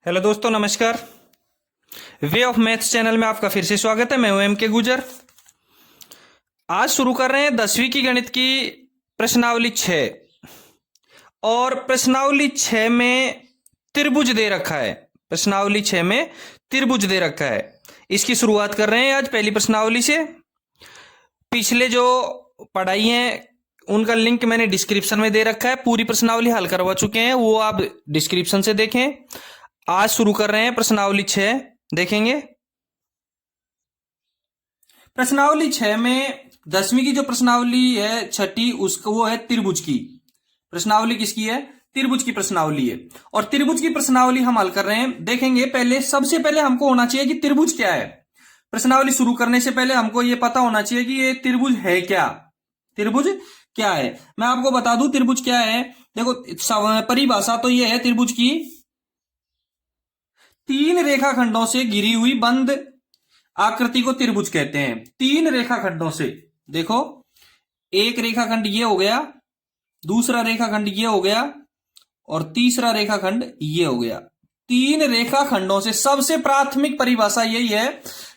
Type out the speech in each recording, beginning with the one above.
Hello दोस्तों, नमस्कार। Way of maths channel में आपका फिर से स्वागत है। मैं हूं एम के गुजर। आज शुरू कर रहे हैं 10वीं की गणित की प्रश्नावली 6। और प्रश्नावली 6 में त्रिभुज दे रखा है। प्रश्नावली 6 में त्रिभुज दे रखा है। इसकी शुरुआत कर रहे हैं आज पहली प्रश्नावली से। पिछले जो पढ़ाई है उनका लिंक मैंने डिस्क्रिप्शन में दे रखा है। पूरी प्रश्नावली हल करवा चुके हैं, वो आप डिस्क्रिप्शन से देखें। आज शुरू कर रहे हैं प्रश्नावली 6, देखेंगे। प्रश्नावली 6 में 10वीं की जो प्रश्नावली है छठी, उसको वो है त्रिभुज की प्रश्नावली। किसकी है? त्रिभुज की प्रश्नावली है। और त्रिभुज की प्रश्नावली हम हल कर रहे हैं, देखेंगे। पहले सबसे पहले हमको होना चाहिए कि त्रिभुज क्या है। प्रश्नावली शुरू करने से पहले हमको ये पता होना चाहिए कि ये त्रिभुज है क्या। त्रिभुज क्या है मैं आपको बता दूं। त्रिभुज क्या है, देखो परिभाषा तो ये है त्रिभुज की, तीन रेखाखंडों से घिरी हुई बंद आकृति को त्रिभुज कहते हैं। तीन रेखाखंडों से, देखो, एक रेखाखंड ये हो गया, दूसरा रेखाखंड ये हो गया, और तीसरा रेखाखंड ये हो गया। तीन रेखाखंडों से, सबसे प्राथमिक परिभाषा यही है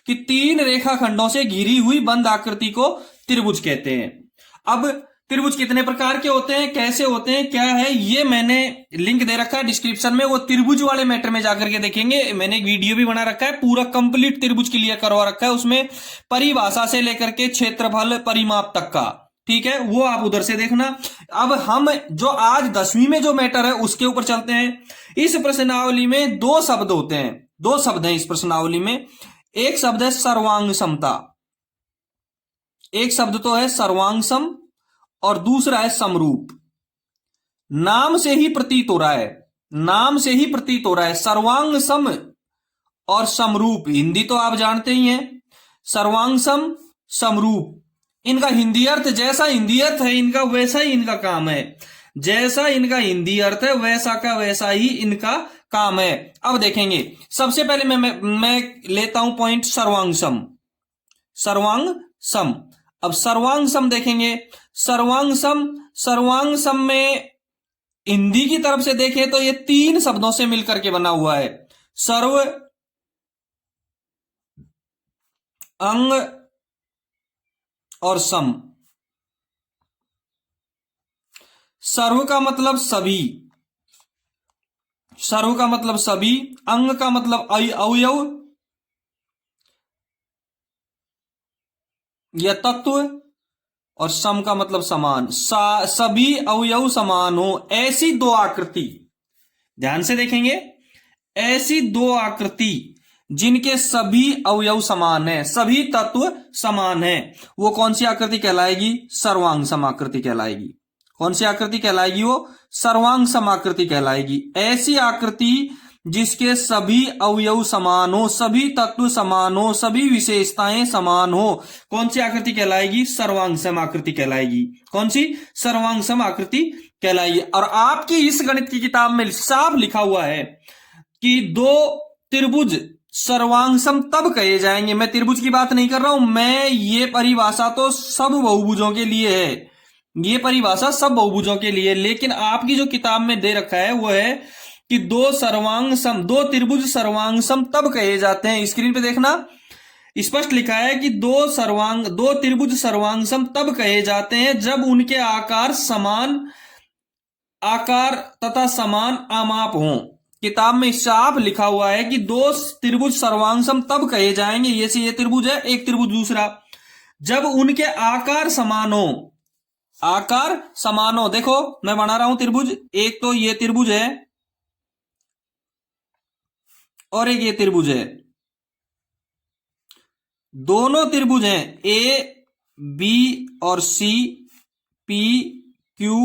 कि तीन रेखाखंडों से घिरी हुई बंद आकृति को त्रिभुज कहते हैं। अब त्रिभुज कितने प्रकार के होते हैं, कैसे होते हैं, क्या है, ये मैंने लिंक दे रखा है डिस्क्रिप्शन में। वो त्रिभुज वाले मैटर में जाकर के देखेंगे। मैंने एक वीडियो भी बना रखा है, पूरा कंप्लीट त्रिभुज क्लियर करवा रखा है। उसमें परिभाषा से लेकर के क्षेत्रफल परिमाप तक का, ठीक है, वो आप उधर से देखना। अब हम जो आज 10वीं में जो मैटर है उसके ऊपर चलते हैं। इस प्रश्नावली में दो शब्द होते हैं, दो शब्द हैं इस प्रश्नावली में। एक शब्द है सर्वांग समता, एक शब्द तो है सर्वांग सम, और दूसरा है समरूप। नाम से ही प्रतीत हो रहा है, नाम से ही प्रतीत हो रहा है। सर्वांग सम और समरूप, हिंदी तो आप जानते ही हैं। सर्वांग सम, समरूप, इनका हिंदी अर्थ, जैसा हिंदी अर्थ है इनका वैसा ही इनका काम है। जैसा इनका हिंदी अर्थ है वैसा का वैसा ही इनका काम है। अब देखेंगे, सबसे पहले मैं लेता हूं पॉइंट सर्वांग सम। सर्वांग सम, अब सर्वांग सम देखेंगे। सर्वांग सम में हिंदी की तरफ से देखें तो ये तीन शब्दों से मिलकर के बना हुआ है। सर्व, अंग और सम। सर्व का मतलब सभी, सर्व का मतलब सभी, अंग का मतलब अवयव या तत्व, और सम का मतलब समान। सभी अवयव समान हो, ऐसी दो आकृति, ध्यान से देखेंगे, ऐसी दो आकृति जिनके सभी अवयव समान है, सभी तत्व समान है, वो कौन सी आकृति कहलाएगी? सर्वांग सम आकृति कहलाएगी। कौन सी आकृति कहलाएगी? वो सर्वांग सम आकृति कहलाएगी। ऐसी आकृति जिसके सभी अवयव समान हो, सभी तत्व समान हो, सभी विशेषताएं समान हो, कौन सी आकृति कहलाएगी? सर्वांग सम आकृति कहलाएगी। कौन सी? सर्वांग सम आकृति कहलाएगी। और आपकी इस गणित की किताब में साफ लिखा हुआ है कि दो त्रिभुज सर्वांग सम तब कहे जाएंगे, मैं त्रिभुज की बात नहीं कर रहा हूं, मैं ये परिभाषा तो सब बहुभुजों के लिए है, ये परिभाषा सब बहुभुजों के लिए। लेकिन आपकी जो किताब में दे रखा है वो है कि दो सर्वांग सम, दो त्रिभुज सर्वांग सम तब कहे जाते हैं। स्क्रीन पे देखना, स्पष्ट लिखा है कि दो त्रिभुज सर्वांग सम तब कहे जाते हैं जब उनके आकार समान आकार तथा समान आमाप हों। किताब में साफ लिखा हुआ है कि दो त्रिभुज सर्वांग सम तब कहे जाएंगे, ये त्रिभुज है, एक त्रिभुज दूसरा, जब उनके आकार समान हो। आकार समान हो, देखो मैं बना रहा हूं त्रिभुज, एक तो ये त्रिभुज है और एक ये त्रिभुज है। दोनों त्रिभुज हैं ए बी और सी, पी क्यू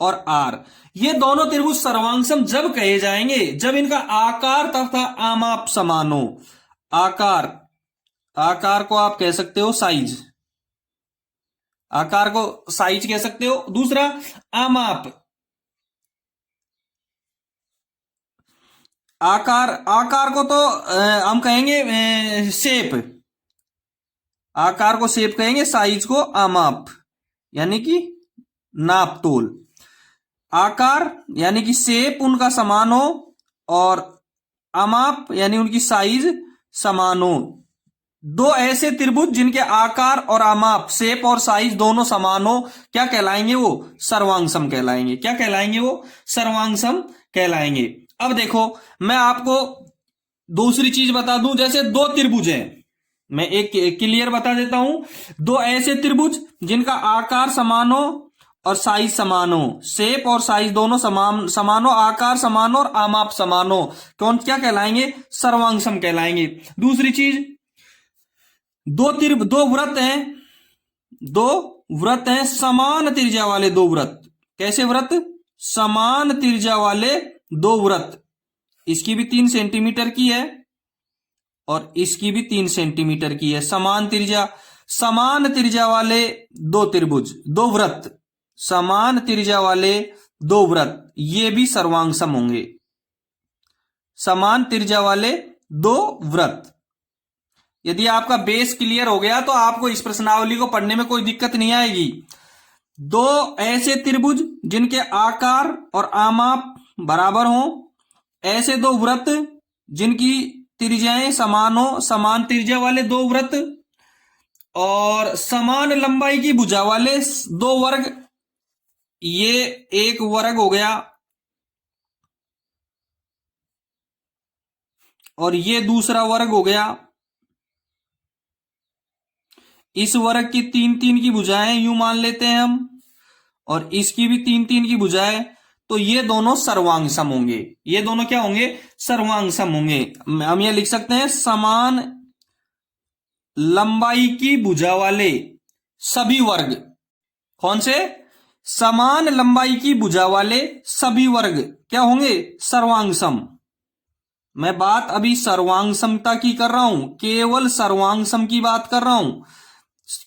और आर। ये दोनों त्रिभुज सर्वांगसम जब कहे जाएंगे जब इनका आकार तथा आमाप समान हो। आकार, आकार को आप कह सकते हो साइज, आकार को साइज कह सकते हो। दूसरा आमाप, आकार को तो हम कहेंगे शेप, आकार को शेप कहेंगे, साइज को आमाप यानी कि नाप तोल। आकार यानी कि शेप उनका समान हो और अमाप यानी उनकी साइज समान हो। दो ऐसे त्रिभुज जिनके आकार और अमाप, शेप और साइज दोनों समान हो, क्या कहलाएंगे वो? सर्वांगसम कहलाएंगे। क्या कहलाएंगे वो? सर्वांगसम कहलाएंगे। अब देखो मैं आपको दूसरी चीज बता दूं, जैसे दो त्रिभुज हैं, मैं एक क्लियर बता देता हूं। दो ऐसे त्रिभुज जिनका आकार समान हो और साइज समान हो, शेप और साइज दोनों समान हो, आकार समान हो और आमाप समान हो, कौन क्या कहलाएंगे? सर्वांगसम कहलाएंगे। दूसरी चीज, दो व्रत हैं समान त्रिज्या वाले दो व्रत। कैसे व्रत? समान त्रिज्या वाले दो व्रत। इसकी भी 3 सेंटीमीटर की है और इसकी भी 3 सेंटीमीटर की है। समान त्रिज्या वाले दो त्रिभुज, दो व्रत, समान त्रिज्या वाले दो व्रत, ये भी सर्वांगसम होंगे। समान त्रिज्या वाले दो व्रत। यदि आपका बेस क्लियर हो गया तो आपको इस प्रश्नावली को पढ़ने में कोई दिक्कत नहीं आएगी। दो ऐसे त्रिभुज जिनके आकार और आमाप बराबर हो, ऐसे दो व्रत जिनकी त्रिज्याएं समान हो, समान त्रिज्या वाले दो व्रत, और समान लंबाई की भुजा वाले दो वर्ग। ये एक वर्ग हो गया और ये दूसरा वर्ग हो गया। इस वर्ग की 3-3 की भुजाएं यूं मान लेते हैं हम, और इसकी भी 3-3 की भुजाएं, तो ये दोनों सर्वांगसम होंगे। ये दोनों क्या होंगे? सर्वांगसम होंगे। हम ये लिख सकते हैं समान लंबाई की भुजा वाले सभी वर्ग। कौन से? समान लंबाई की भुजा वाले सभी वर्ग क्या होंगे? सर्वांगसम। मैं बात अभी सर्वांगसमता की कर रहा हूं, केवल सर्वांगसम की बात कर रहा हूं,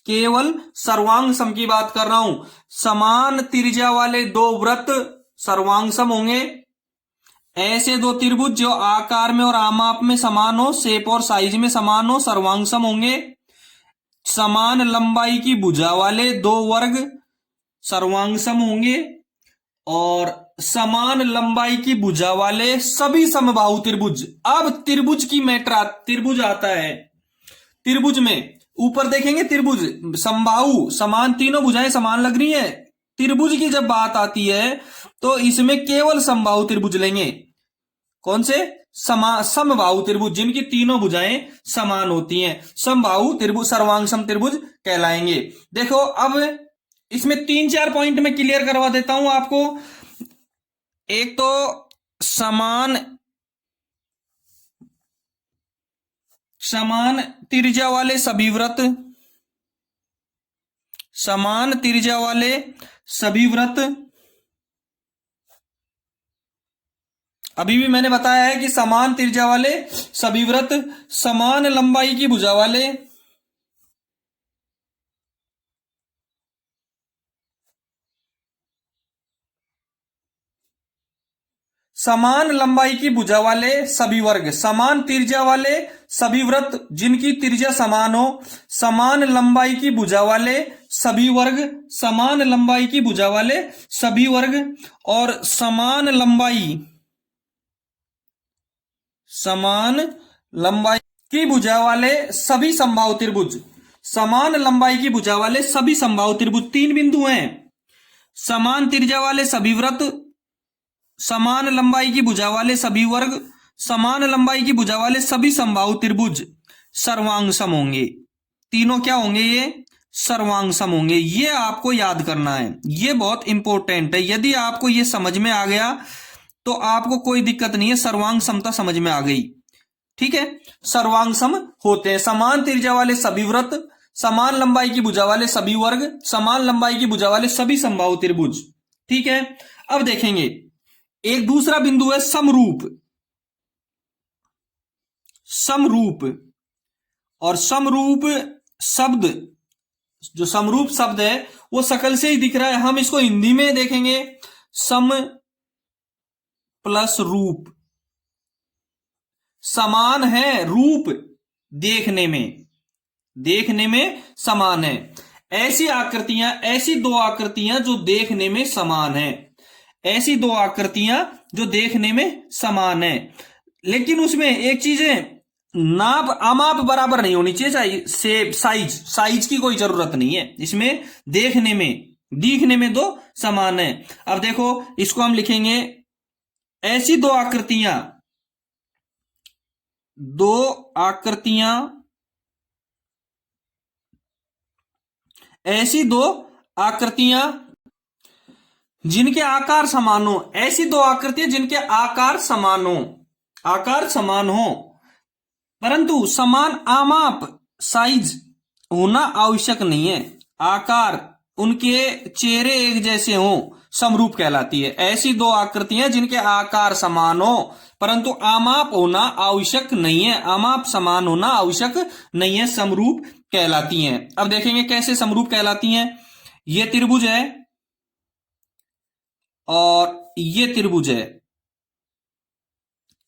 केवल सर्वांगसम की बात कर रहा हूं। समान त्रिज्या वाले दो व्रत सर्वांगसम होंगे। ऐसे दो त्रिभुज जो आकार में और आमाप में समान हो, शेप और साइज में समान हो, सर्वांगसम होंगे। समान लंबाई की भुजा वाले दो वर्ग सर्वांगसम होंगे, और समान लंबाई की भुजा वाले सभी समबाहु त्रिभुज। अब त्रिभुज की मैटर, त्रिभुज आता है, त्रिभुज में ऊपर देखेंगे त्रिभुज समबाहु, समान, तीनों भुजाएं समान लग रही है। त्रिभुज की जब बात आती है तो इसमें केवल समबाहु त्रिभुज लेंगे। कौन से? समबाहु त्रिभुज जिनकी तीनों भुजाएं समान होती हैं, समबाहु त्रिभुज सर्वांगसम त्रिभुज कहलाएंगे। देखो अब इसमें 3-4 पॉइंट में क्लियर करवा देता हूं आपको। एक तो समान त्रिज्या वाले सभी व्रत, समान त्रिज्या वाले सभी व्रत। अभी भी मैंने बताया है कि समान त्रिज्या वाले सभी व्रत, समान लंबाई की भुजा वाले, समान लंबाई की भुजा वाले सभी वर्ग, समान त्रिज्या वाले सभी व्रत जिनकी त्रिज्या समान हो, समान लंबाई की भुजा वाले सभी वर्ग, समान लंबाई की भुजा वाले सभी वर्ग, और समान लंबाई की भुजा वाले सभी समबाहु त्रिभुज। समान लंबाई की भुजा वाले सभी समबाहु त्रिभुज 3 बिंदु हैं। समान त्रिज्या वाले सभी व्रत, समान लंबाई की भुजा वाले सभी वर्ग, समान लंबाई की भुजा वाले सभी समबाहु त्रिभुज सर्वांगसम होंगे। तीनों क्या होंगे? ये सर्वांगसम होंगे। ये आपको याद करना है, ये बहुत इंपॉर्टेंट है। यदि आपको ये समझ में आ गया तो आपको कोई दिक्कत नहीं है, सर्वांग समता समझ में आ गई। ठीक है, सर्वांगसम होते हैं समान त्रिज्या वाले सभी व्रत, समान लंबाई की भुजा वाले सभी वर्ग, समान लंबाई की भुजा वाले सभी समबाहु त्रिभुज। ठीक है, अब देखेंगे एक दूसरा बिंदु है समरूप। समरूप और समरूप शब्द, जो समरूप शब्द है वो शकल से ही दिख रहा है। हम इसको हिंदी में देखेंगे सम प्लस रूप। समान है रूप, देखने में समान है। ऐसी आकृतियां, ऐसी दो आकृतियां जो देखने में समान है, ऐसी दो आकृतियां जो देखने में समान है। लेकिन उसमें एक चीज है, नाप अमाप बराबर नहीं होनी चाहिए, शेप साइज की कोई जरूरत नहीं है इसमें। दिखने में दो समान है। अब देखो इसको हम लिखेंगे, ऐसी दो आकृतियां ऐसी दो आकृतियां जिनके आकार समान हो, ऐसी दो आकृतियां जिनके आकार समान हो परंतु समान आमाप साइज होना आवश्यक नहीं है। आकार उनके चेहरे एक जैसे हो, समरूप कहलाती है। ऐसी दो आकृतियां जिनके आकार समान हो परंतु आमाप होना आवश्यक नहीं है, आमाप समान होना आवश्यक नहीं है, समरूप कहलाती हैं। अब देखेंगे कैसे समरूप कहलाती हैं। ये त्रिभुज है और ये त्रिभुज है,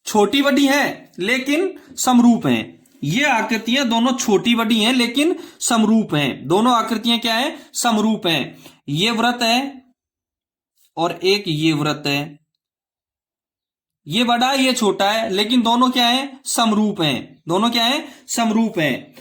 छोटी बड़ी है लेकिन समरूप हैं। ये आकृतियां दोनों छोटी बड़ी हैं लेकिन समरूप हैं। दोनों आकृतियां क्या है, समरूप हैं। ये वृत्त है और एक ये वृत्त है, ये बड़ा है ये छोटा है, लेकिन दोनों क्या है, समरूप हैं। दोनों क्या है, समरूप हैं।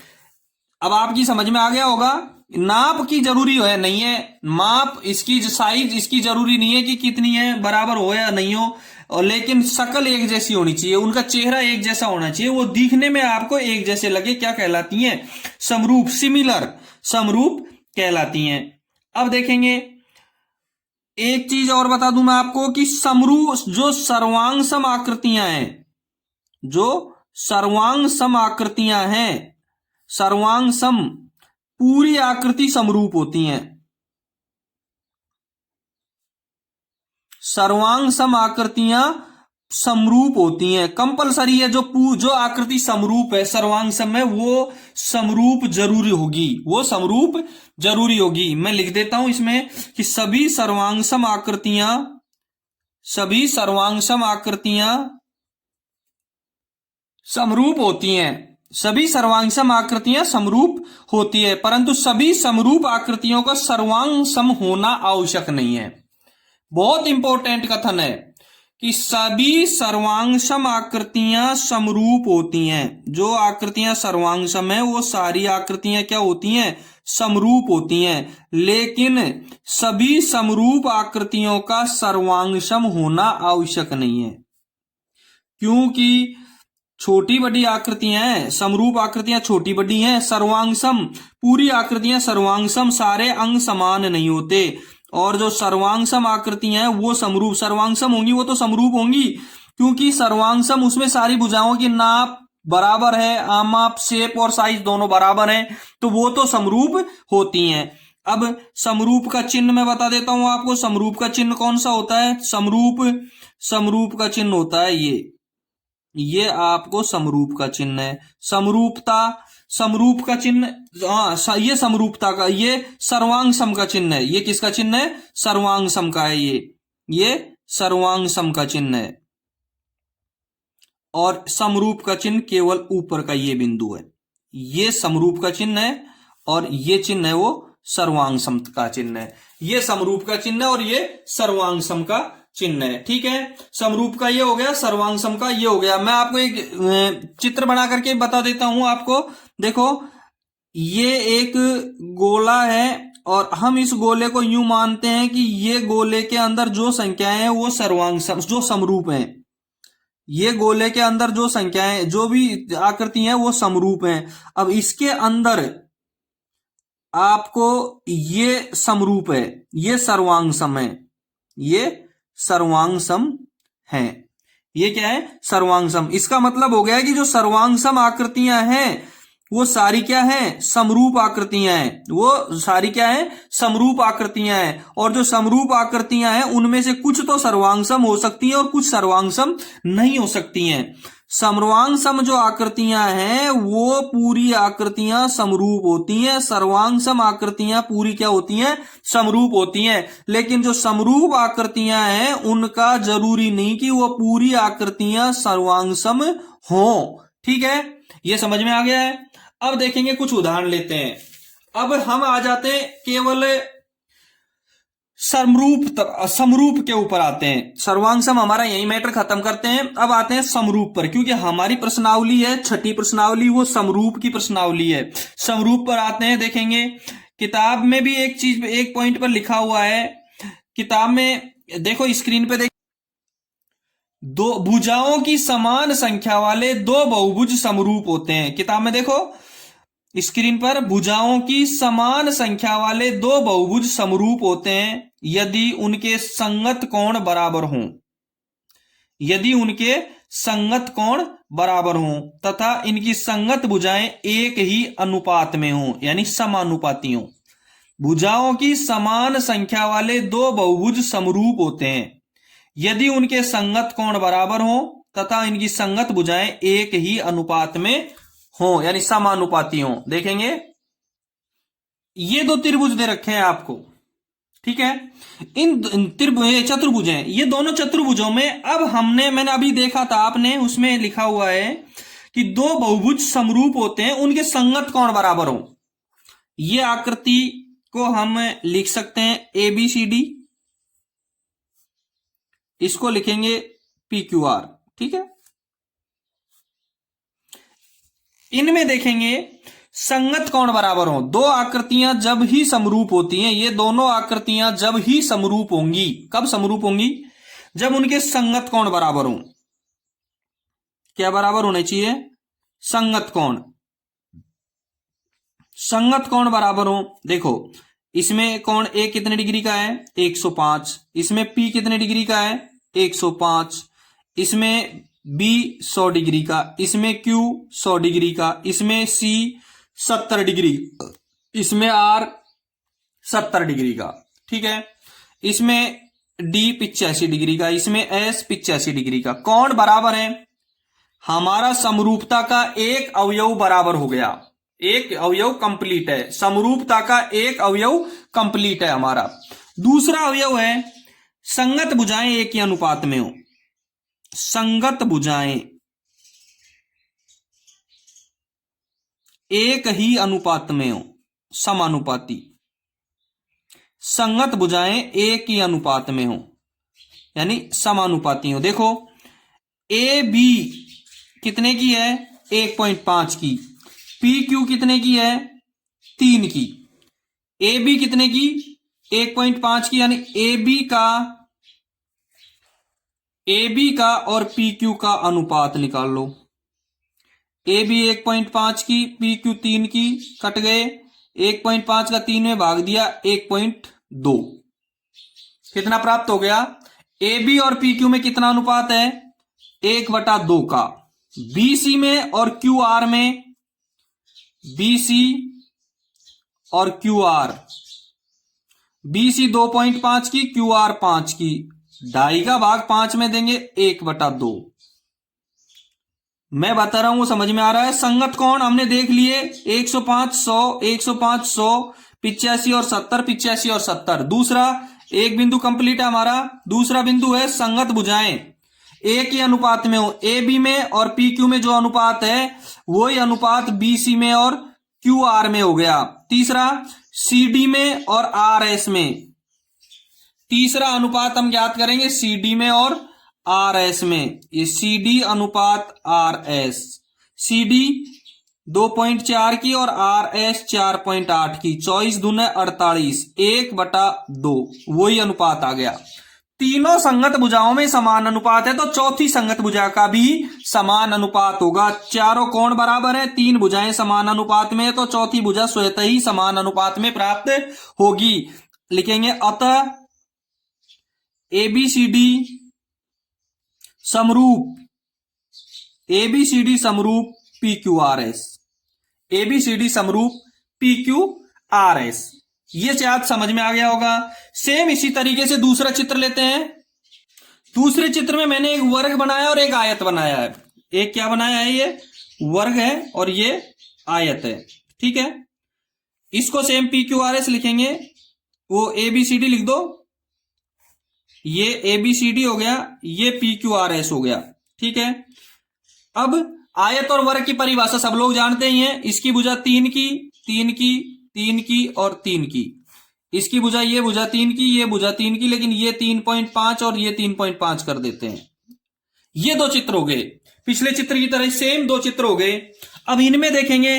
अब आपकी समझ में आ गया होगा, नाप की जरूरी है नहीं है, माप इसकी साइज इसकी जरूरी नहीं है कि कितनी है, बराबर हो या नहीं हो, और लेकिन शक्ल एक जैसी होनी चाहिए, उनका चेहरा एक जैसा होना चाहिए, वो दिखने में आपको एक जैसे लगे। क्या कहलाती हैं, समरूप, सिमिलर, समरूप कहलाती हैं। अब देखेंगे एक चीज और बता दूं मैं आपको कि समरूप जो सर्वांग सम आकृतियां हैं, जो सर्वांग सम आकृतियां हैं, सर्वांग सम पूरी आकृति समरूप होती हैं। सर्वांग सम आकृतियां समरूप होती हैं, कंपलसरी है। जो आकृति समरूप है सर्वांग सम में, वो समरूप जरूरी होगी, वो समरूप जरूरी होगी। मैं लिख देता हूं इसमें कि सभी सर्वांग सम आकृतियां समरूप होती हैं। सभी सर्वांग सम आकृतियां समरूप होती है परंतु सभी समरूप आकृतियों का सर्वांग सम होना आवश्यक नहीं है। बहुत इंपॉर्टेंट कथन है कि सभी सर्वांग सम आकृतियां समरूप होती हैं। जो आकृतियां सर्वांग सम है वो सारी आकृतियां क्या होती हैं, समरूप होती हैं। लेकिन सभी समरूप आकृतियों का सर्वांग सम होना आवश्यक नहीं है, क्योंकि छोटी बड़ी आकृतियां हैं, समरूप आकृतियां छोटी बड़ी हैं, सर्वांग सम पूरी आकृतियां सर्वांग सम, सारे अंग समान नहीं होते। और जो सर्वांग सम आकृतियां हैं वो समरूप, सर्वांग सम होंगी वो तो समरूप होंगी, क्योंकि सर्वांग सम उसमें सारी भुजाओं की नाप बराबर है, आमाप, शेप और साइज दोनों बराबर हैं, तो वो तो समरूप होती हैं। अब समरूप का चिन्ह मैं बता देता हूं आपको। समरूप का चिन्ह कौन सा होता है, समरूप का चिन्ह होता है ये आपको समरूप का चिन्ह है। समरूप का चिन्ह, हाँ ये समरूपता का, ये सर्वांग सम का चिन्ह है। ये किसका चिन्ह है, सर्वांग सम का है। ये सर्वांग सम का चिन्ह है। और समरूप का चिन्ह केवल ऊपर का ये बिंदु है, ये समरूप का चिन्ह है और ये चिन्ह है वो सर्वांग सम का चिन्ह है। ये समरूप का चिन्ह है और ये सर्वांग सम का चिन्ह है। ठीक है, समरूप का ये हो गया, सर्वांग सम का ये हो गया। मैं आपको एक चित्र बना करके बता देता हूं आपको। देखो ये एक गोला है और हम इस गोले को यूं मानते हैं कि ये गोले के अंदर जो संख्याएं हैं वो सर्वांग सम, जो समरूप हैं। ये गोले के अंदर जो संख्याएं, जो भी आकृति है वो समरूप हैं। अब इसके अंदर आपको ये समरूप है, ये सर्वांग सम है, ये सर्वांग सम है। ये क्या है, सर्वांग सम। इसका मतलब हो गया कि जो सर्वांग सम आकृतियां हैं वो सारी क्या है, समरूप आकृतियां हैं। वो सारी क्या है, समरूप आकृतियां हैं। और जो समरूप आकृतियां हैं उनमें से कुछ तो सर्वांग सम हो सकती हैं और कुछ सर्वांग सम नहीं हो सकती हैं। सर्वांग सम जो आकृतियां हैं वो पूरी आकृतियां समरूप होती हैं। सर्वांग सम आकृतियां पूरी क्या होती हैं, समरूप होती हैं। लेकिन जो समरूप आकृतियां हैं उनका जरूरी नहीं कि वो पूरी आकृतियां सर्वांग सम हो। ठीक है, ये समझ में आ गया है। अब देखेंगे कुछ उदाहरण लेते हैं। अब हम आ जाते हैं केवल समरूप के ऊपर आते हैं। सर्वांग सम हमारा यही मैटर खत्म करते हैं। अब आते हैं समरूप पर, क्योंकि हमारी प्रश्नावली है छठी प्रश्नावली, वो समरूप की प्रश्नावली है। समरूप पर आते हैं, देखेंगे किताब में भी एक चीज एक पॉइंट पर लिखा हुआ है। किताब में देखो, स्क्रीन पे देख, दो भुजाओं की समान संख्या वाले दो बहुभुज समरूप होते हैं। किताब में देखो स्क्रीन पर, भुजाओं की समान संख्या वाले दो बहुभुज समरूप होते हैं यदि उनके संगत कोण बराबर हों, यदि उनके संगत कोण बराबर हों तथा इनकी संगत भुजाएं एक ही अनुपात में हों, यानी समानुपाती हों। भुजाओं की समान संख्या वाले दो बहुभुज समरूप होते हैं यदि उनके संगत कोण बराबर हों तथा इनकी संगत भुजाएं एक ही अनुपात में हो, यानी समानुपाती हो। देखेंगे ये दो त्रिभुज दे रखे हैं आपको, ठीक है। इन चतुर्भुज हैं, ये दोनों चतुर्भुजों में अब मैंने अभी देखा था, आपने उसमें लिखा हुआ है कि दो बहुभुज समरूप होते हैं, उनके संगत कोण बराबर हो। ये आकृति को हम लिख सकते हैं ABCD, इसको लिखेंगे PQR, ठीक है। इनमें देखेंगे संगत कोण बराबर हो। दो आकृतियां जब ही समरूप होती हैं, ये दोनों आकृतियां जब ही समरूप होंगी, कब समरूप होंगी? जब उनके संगत कोण बराबर हो। क्या बराबर होने चाहिए? संगत कोण, संगत कोण बराबर हो। देखो इसमें कोण A कितने डिग्री का है? 105। इसमें P कितने डिग्री का है? 105। इसमें B 100 डिग्री का, इसमें Q 100 डिग्री का, इसमें C 70 डिग्री, इसमें R 70 डिग्री का, ठीक है। इसमें D 85 डिग्री का, इसमें S 85 डिग्री का। कोण बराबर है, हमारा समरूपता का एक अवयव बराबर हो गया, एक अवयव कंप्लीट है। समरूपता का एक अवयव कंप्लीट है हमारा। दूसरा अवयव है संगत भुजाएं एक ही अनुपात में हो। संगत भुजाएं एक ही अनुपात में हो, समानुपाती। संगत भुजाएं एक ही अनुपात में हो, यानी समानुपाती हो। देखो AB कितने की है? 1.5 की। PQ कितने की है? 3 की। AB कितने की? 1.5 की, यानी AB का और PQ का अनुपात निकाल लो। AB 1.5 की, PQ 3 की, कट गए। 1.5 का 3 में भाग दिया, 1.2। कितना प्राप्त हो गया? AB और PQ में कितना अनुपात है? 1/2 का। BC में और QR में, BC और QR, BC 2.5 की, QR 5 की, 2.5 का भाग 5 में देंगे, 1/2। मैं बता रहा हूं, वो समझ में आ रहा है। संगत कोण हमने देख लिए, 105, 100, 105, 100, 85 और 70, 85 और 70। दूसरा एक बिंदु कंप्लीट है हमारा। दूसरा बिंदु है संगत भुजाएं एक ही अनुपात में हो। AB में और PQ में जो अनुपात है वही अनुपात BC में और QR में हो गया। तीसरा CD में और RS में, तीसरा अनुपात हम ज्ञात करेंगे CD में और RS में। ये CD अनुपात RS, CD 2.4 की और RS 4.8 की, 24 दूने 48, 1/2, वही अनुपात आ गया। तीनों संगत भुजाओं में समान अनुपात है, तो चौथी संगत भुजा का भी समान अनुपात होगा। चारों कोण बराबर है, 3 भुजाएं समान अनुपात में है, तो चौथी भुजा स्वतः ही समान अनुपात में प्राप्त होगी। लिखेंगे अतः ABCD समरूप, ABCD समरूप PQRS, ABCD समरूप PQRS। ये शायद समझ में आ गया होगा। सेम इसी तरीके से दूसरा चित्र लेते हैं। दूसरे चित्र में मैंने एक वर्ग बनाया और एक आयत बनाया है। एक क्या बनाया है? ये वर्ग है और ये आयत है, ठीक है। इसको सेम PQRS लिखेंगे, वो ABCD लिख दो। ये ABCD हो गया, ये PQRS हो गया, ठीक है। अब आयत और वर्ग की परिभाषा सब लोग जानते ही हैं। इसकी भुजा 3 की, 3 की, 3 की और 3 की। इसकी भुजा ये भुजा 3 की, ये भुजा 3 की, लेकिन ये 3.5 और ये 3.5 कर देते हैं। ये दो चित्र हो गए, पिछले चित्र की तरह सेम दो चित्र हो गए। अब इनमें देखेंगे,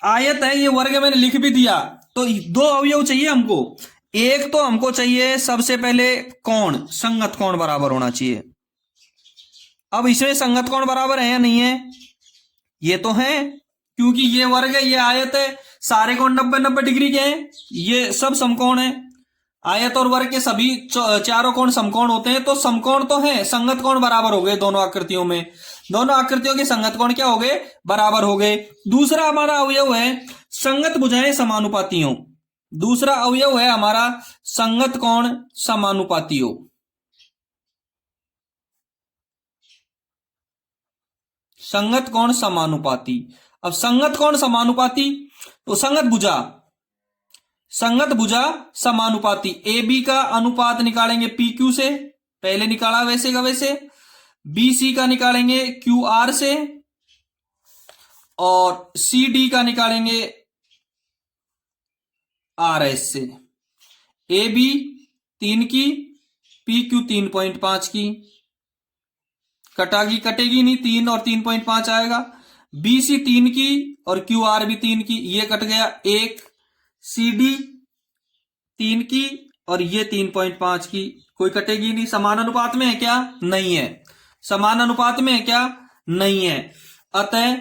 आयत है, ये वर्ग मैंने लिख भी दिया, तो दो अवयव चाहिए हमको। एक तो हमको चाहिए सबसे पहले कोण, संगत कोण बराबर होना चाहिए। अब इसमें संगत कोण बराबर है या नहीं है? ये तो है, क्योंकि ये वर्ग है, ये आयत है, सारे कोण 90-90 डिग्री के हैं, ये सब समकोण है। आयत और वर्ग के सभी चारों कोण समकोण होते हैं, तो समकोण तो है, संगत कोण बराबर हो गए दोनों आकृतियों में। दोनों आकृतियों के संगत कोण क्या हो गए? बराबर हो गए। दूसरा हमारा अवयव है संगत भुजाएं समानुपाती हो। दूसरा अवयव है हमारा संगत कोण समानुपाती हो। संगत कोण समानुपाती। अब संगत कोण समानुपाती, तो संगत भुजा समानुपाती। ए बी का अनुपात निकालेंगे पी क्यू से, पहले निकाला वैसे का वैसे। बी सी का निकालेंगे क्यू आर से, और सी डी का निकालेंगे आर एस से। ए बी 3 की, पी क्यू 3.5 की, कटेगी नहीं, 3 और 3.5 आएगा। बी सी 3 की और क्यू आर भी 3 की, ये कट गया। एक सी डी 3 की और ये 3.5 की, कोई कटेगी नहीं। समान अनुपात में है क्या? नहीं है। समान अनुपात में है क्या? नहीं है। अतः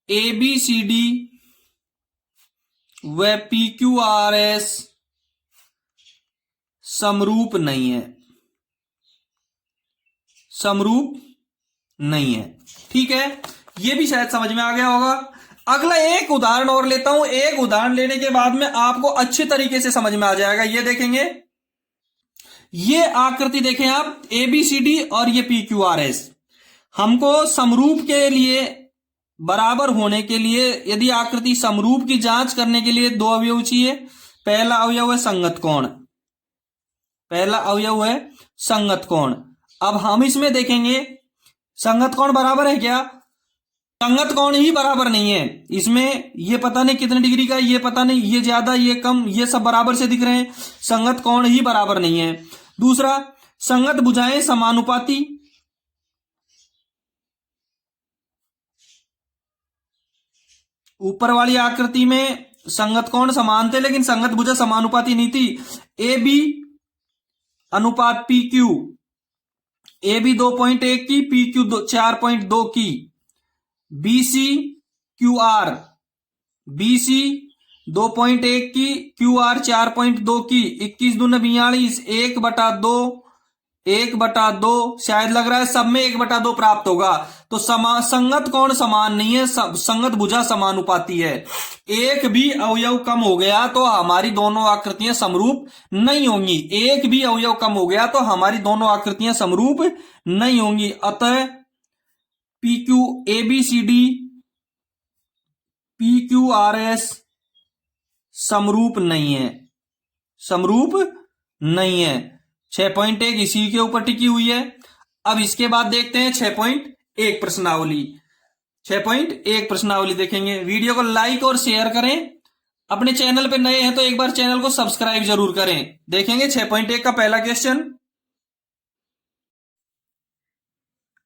ए बी सी डी व पी क्यू आर एस समरूप नहीं है, समरूप नहीं है। ठीक है, ये भी शायद समझ में आ गया होगा। अगला एक उदाहरण और लेता हूं, एक उदाहरण लेने के बाद में आपको अच्छे तरीके से समझ में आ जाएगा। ये देखेंगे, ये आकृति देखें आप, ए बी सी डी और ये पी क्यू आर एस। हमको समरूप के लिए, बराबर होने के लिए, यदि आकृति समरूप की जांच करने के लिए दो अवयव चाहिए। पहला अवयव है संगत कोण, पहला अवयव है संगत कोण। अब हम इसमें देखेंगे संगत कोण बराबर है क्या? संगत कोण ही बराबर नहीं है। इसमें ये पता नहीं कितने डिग्री का, ये पता नहीं, ये ज्यादा ये कम, ये सब बराबर से दिख रहे हैं, संगत कोण ही बराबर नहीं है। दूसरा, संगत भुजाएं समानुपाती। ऊपर वाली आकृति में संगत कोण समान थे, लेकिन संगत भुजा समानुपाती नहीं थी। ए बी अनुपात पी क्यू, ए बी 2.1 की, पी क्यू 4.2 की। B C Q R, B C 2.1 की, क्यू आर 4.2 की। 21 दूनी 42, 1/2, 1/2, शायद लग रहा है सब में 1/2 प्राप्त होगा। तो संगत कोण समान नहीं है, संगत भुजा समानुपाती है। एक भी अवयव कम हो गया तो हमारी दोनों आकृतियां समरूप नहीं होंगी। एक भी अवयव कम हो गया तो हमारी दोनों आकृतियां समरूप नहीं होंगी। अतः P Q A B C D, P Q R S समरूप नहीं है, समरूप नहीं है। 6.1 इसी के ऊपर टिकी हुई है। अब इसके बाद देखते हैं 6.1 प्रश्नावली। 6.1 प्रश्नावली देखेंगे। वीडियो को लाइक और शेयर करें। अपने चैनल पे नए हैं तो एक बार चैनल को सब्सक्राइब जरूर करें। देखेंगे 6.1 का पहला क्वेश्चन।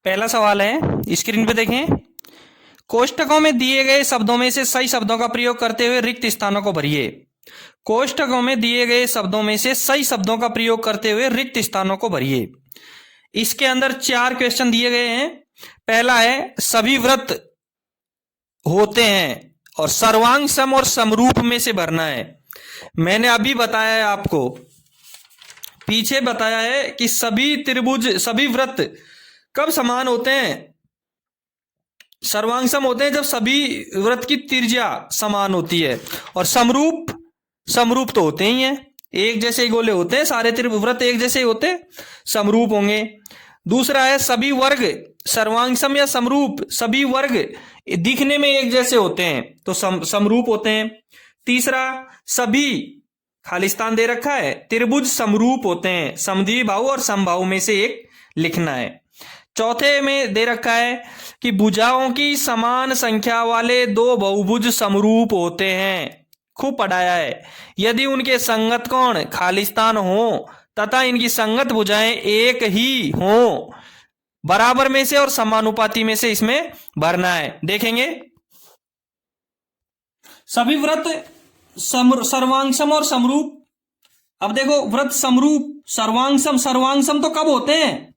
पहला सवाल है, स्क्रीन पे देखें। कोष्टकों में दिए गए शब्दों में से सही शब्दों का प्रयोग करते हुए रिक्त स्थानों को भरिए। कोष्टकों में दिए गए शब्दों में से सही शब्दों का प्रयोग करते हुए रिक्त स्थानों को भरिए। इसके अंदर 4 क्वेश्चन दिए गए हैं। पहला है, सभी व्रत होते हैं और सर्वांग सम और समरूप में से भरना है। मैंने अभी बताया है आपको, पीछे बताया है कि सभी त्रिभुज, सभी वृत्त कब समान होते हैं? सर्वांग सम होते हैं जब सभी वृत्त की त्रिज्या समान होती है। और समरूप तो होते ही हैं, एक जैसे गोले होते हैं, सारे त्रिवृत्त एक जैसे होते हैं, समरूप होंगे। दूसरा है, सभी वर्ग सर्वांग सम या समरूप, सभी वर्ग दिखने में एक जैसे होते हैं तो समरूप होते हैं। तीसरा, सभी खालिस्तान दे रखा है, त्रिभुज समरूप होते हैं, समद्विबाहु बाहु और समबाहु में से एक लिखना है। चौथे में दे रखा है कि भुजाओं की समान संख्या वाले दो बहुभुज समरूप होते हैं। खूब पढ़ाया है। यदि उनके संगत कोण खालिस्तान हो तथा इनकी संगत भुजाएं एक ही हो, बराबर में से और समानुपाती में से इसमें भरना है। देखेंगे सभी व्रत सर्वांगसम और समरूप। अब देखो व्रत समरूप सर्वांगसम, सर्वांगसम तो कब होते हैं?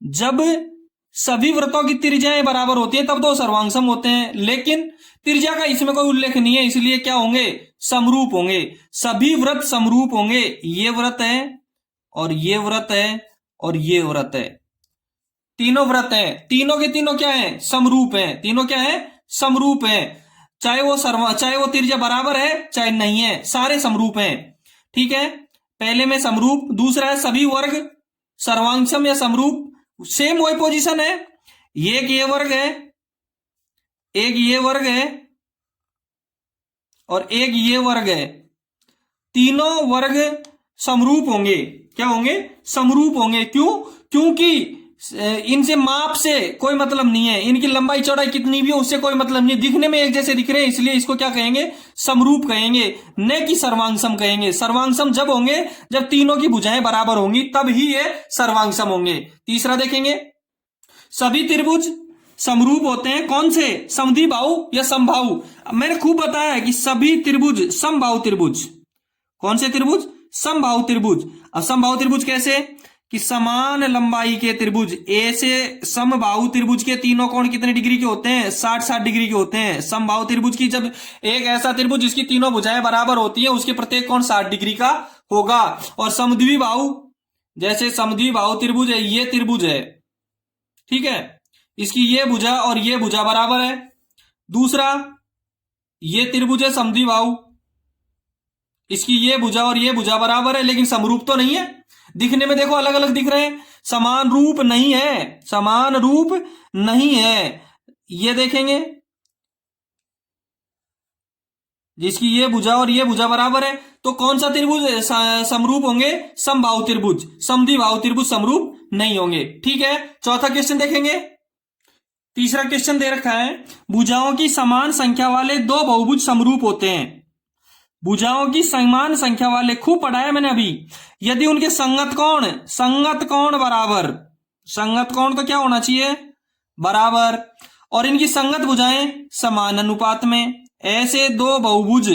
जब सभी व्रतों की त्रिज्याएं बराबर होती हैं तब तो सर्वांगसम होते हैं, लेकिन त्रिज्या का इसमें कोई उल्लेख नहीं है, इसलिए क्या होंगे? समरूप होंगे। सभी व्रत समरूप होंगे। ये व्रत है और ये व्रत है और ये व्रत है, तीनों व्रत हैं, तीनों के तीनों क्या है? समरूप हैं। तीनों क्या है? समरूप हैं। चाहे वो त्रिज्या बराबर है चाहे नहीं है, सारे समरूप हैं। ठीक है, पहले में समरूप, दूसरा है सभी वर्ग सर्वांगसम या समरूप, सेम वही पोजीशन है। एक ये वर्ग है, एक ये वर्ग है और एक ये वर्ग है, तीनों वर्ग समरूप होंगे। क्या होंगे? समरूप होंगे। क्यों? क्योंकि इनसे माप से कोई मतलब नहीं है, इनकी लंबाई चौड़ाई कितनी भी हो उससे कोई मतलब नहीं, दिखने में एक जैसे दिख रहे हैं, इसलिए इसको क्या कहेंगे? समरूप कहेंगे, न कि सर्वांगसम कहेंगे। सर्वांगसम जब होंगे जब तीनों की भुजाएं बराबर होंगी, तब ही ये सर्वांगसम होंगे। तीसरा देखेंगे, सभी त्रिभुज समरूप होते हैं। कौन से? समद्विबाहु या समबाहु। मैंने खूब बताया है कि सभी त्रिभुज समबाहु त्रिभुज। कौन से त्रिभुज? समबाहु त्रिभुज। अब समबाहु त्रिभुज कैसे? कि समान लंबाई के त्रिभुज, ऐसे समबाहु त्रिभुज के तीनों कोण कितने डिग्री के होते हैं? 60-60 डिग्री के होते हैं। समबाहु त्रिभुज की जब एक ऐसा त्रिभुज जिसकी तीनों भुजाएं बराबर होती है, उसके प्रत्येक कोण 60 डिग्री का होगा। और समद्विबाहु, जैसे समद्विबाहु त्रिभुज है, ये त्रिभुज है, ठीक है, इसकी ये भुजा और ये भुजा बराबर है। दूसरा ये त्रिभुज है समद्विबाहु, इसकी ये भुजा और ये भुजा बराबर है, लेकिन समरूप तो नहीं है, दिखने में देखो अलग अलग दिख रहे हैं, समान रूप नहीं है, समान रूप नहीं है। ये देखेंगे जिसकी ये भुजा और ये भुजा बराबर है, तो कौन सा त्रिभुज समरूप होंगे? समबाहु त्रिभुज। समद्विबाहु त्रिभुज समरूप नहीं होंगे। ठीक है, चौथा क्वेश्चन देखेंगे। तीसरा क्वेश्चन दे रखा है, भुजाओं की समान संख्या वाले दो बहुभुज समरूप होते हैं। भुजाओं की समान संख्या वाले, खूब पढ़ाया मैंने अभी। यदि उनके संगत कोण बराबर, संगत कोण तो क्या होना चाहिए? बराबर, और इनकी संगत भुजाएं समान अनुपात में। ऐसे दो बहुभुज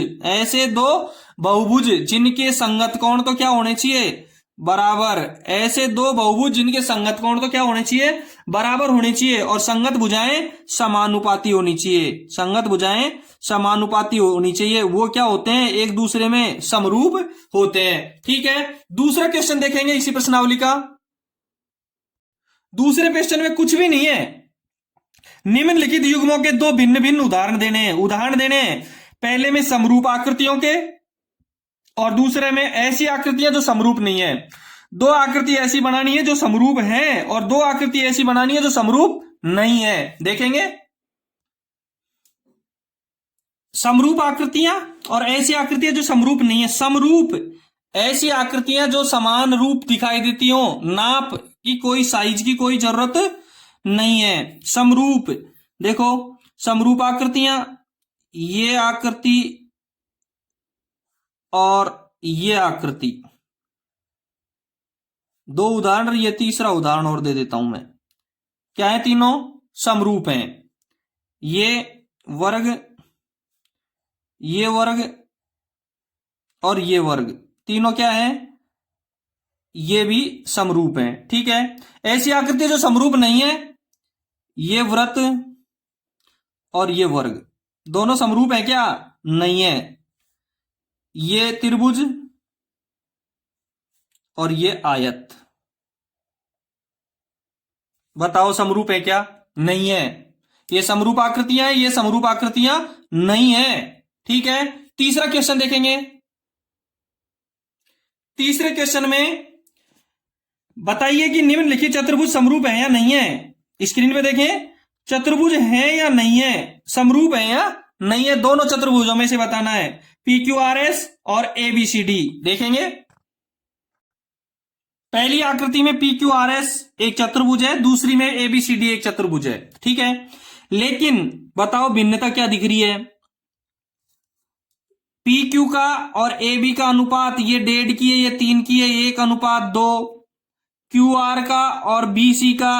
जिनके संगत कोण तो क्या होने चाहिए? बराबर। ऐसे दो बहुभुज जिनके संगत कोण तो क्या होने चाहिए? बराबर होने चाहिए, और संगत भुजाएं समानुपाती होनी चाहिए। संगत भुजाएं समानुपाती होनी चाहिए, वो क्या होते हैं? एक दूसरे में समरूप होते हैं। ठीक है, दूसरा क्वेश्चन देखेंगे इसी प्रश्नावली का। दूसरे क्वेश्चन में कुछ भी नहीं है, निम्नलिखित युग्मों के दो भिन्न भिन्न उदाहरण देने हैं। पहले में समरूप आकृतियों के, और दूसरे में ऐसी आकृतियां जो समरूप नहीं है। दो आकृति ऐसी बनानी है जो समरूप है, और दो आकृति ऐसी बनानी है जो समरूप नहीं है। देखेंगे समरूप आकृतियां और ऐसी आकृतियां जो समरूप नहीं है। समरूप ऐसी आकृतियां जो समान रूप दिखाई देती हो, नाप की कोई, साइज की कोई जरूरत नहीं है। समरूप देखो, समरूप आकृतियां, ये आकृति और ये आकृति, दो उदाहरण, ये तीसरा उदाहरण और दे देता हूं मैं। क्या है? तीनों समरूप हैं। ये वर्ग, ये वर्ग और ये वर्ग, तीनों क्या है? ये भी समरूप हैं। ठीक है, ऐसी आकृति जो समरूप नहीं है, ये वृत्त और ये वर्ग, दोनों समरूप है क्या? नहीं है। ये त्रिभुज और ये आयत, बताओ समरूप है क्या? नहीं है। ये समरूप आकृतियां हैं, ये समरूप आकृतियां नहीं है। ठीक है, तीसरा क्वेश्चन देखेंगे। तीसरे क्वेश्चन में बताइए कि निम्नलिखित चतुर्भुज समरूप है या नहीं है। स्क्रीन पे देखें, चतुर्भुज है या नहीं है, समरूप है या नहीं है, दोनों चतुर्भुजों में से बताना है। PQRS और ABCD देखेंगे। पहली आकृति में PQRS एक चतुर्भुज है, दूसरी में ABCD एक चतुर्भुज है। ठीक है, लेकिन बताओ भिन्नता क्या दिख रही है? पी क्यू का और ए बी का अनुपात ये 1.5 की है, ये 3 की है, 1:2। क्यू आर का और बी सी का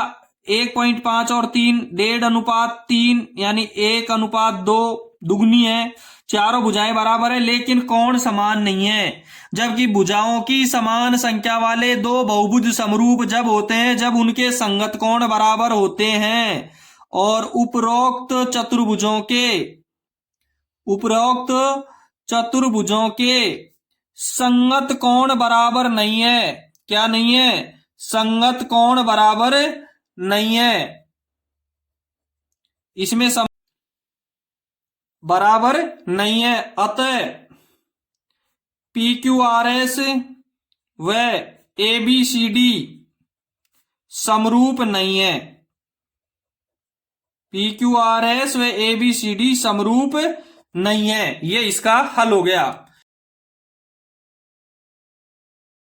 1.5 और 3, 1.5:3 यानी 1:2 दुगनी है। चारों भुजाएं बराबर है लेकिन कोण समान नहीं है। जबकि भुजाओं की समान संख्या वाले दो बहुभुज समरूप जब होते हैं जब उनके संगत कोण बराबर होते हैं। और उपरोक्त चतुर्भुजों के संगत कोण बराबर नहीं है। क्या नहीं है? संगत कोण बराबर नहीं है। इसमें बराबर नहीं है। अतः पी क्यू आर एस व ए बी सी डी समरूप नहीं है। पी क्यू आर एस व ए बी सी डी समरूप नहीं है। ये इसका हल हो गया।